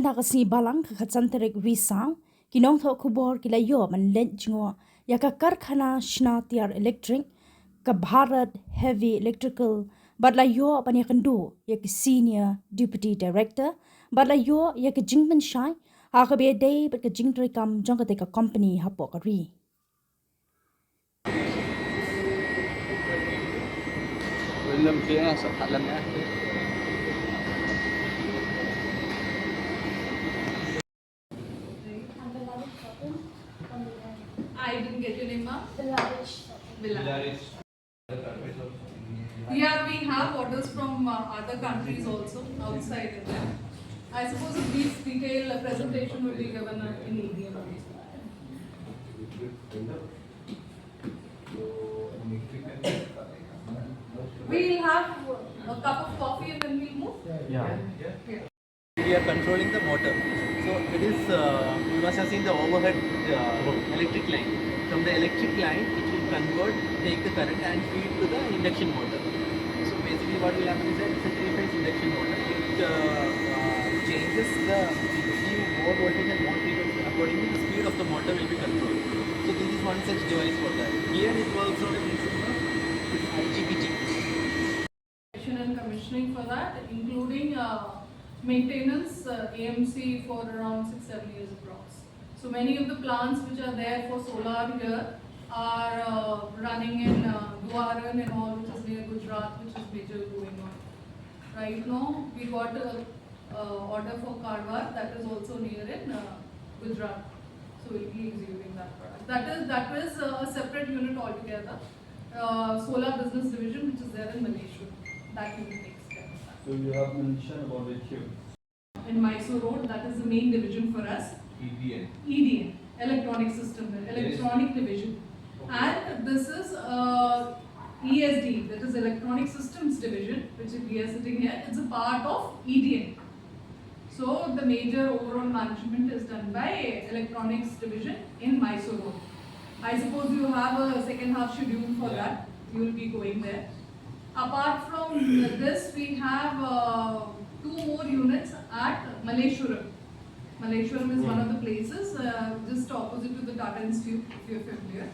Anda kasi balang kakatsanterek wisang, Nongthoh Khubor kila yo man Leit jngoh, iaka Kharkhana Shna Electric, ka Bharat Heavy Electrical, badla yo pan yakandu, yak Senior Deputy Director, badla yo yak jingman shai, akabe day but ka jingdre kam jongkate ka company hapokari. Belum kira sekalannya. I didn't get your name, ma'am. Bilal. Yeah, we have orders from other countries also outside India. I suppose a brief detailed presentation will be given in Indian. We'll have a cup of coffee and then we'll move. Yeah. We are controlling the motor. So it is, you must have seen the overhead electric line. From the electric line, it will convert, take the current and feed to the induction motor. So basically what will happen is that it's a 3-phase induction motor. It changes the more voltage and more frequency according to the speed of the motor will be controlled. So this is one such device for that. Here it works on a principle of IGBT. And commissioning for that, including maintenance, AMC for around 6-7 years approx. So many of the plants which are there for solar here are running in Guaran and all, which is near Gujarat, which is major going on. Right now, we got a order for Karwar that is also near in Gujarat. So we'll be executing that product. That is a separate unit altogether. Solar business division, which is there in Malaysia. That unit takes care of that. So you have mentioned about it here. In Mysore Road, that is the main division for us. EDN, Electronic System, Electronic Division. Okay. And this is ESD, that is Electronic Systems Division, which we are sitting here. It's a part of EDN. So the major overall management is done by Electronics Division in Mysore Road. I suppose you have a second half schedule for that. You will be going there. Apart from this, we have 2 more units at Malleshwaram. Malleshwaram is one of the places just opposite to the Tata Institute, if you are familiar.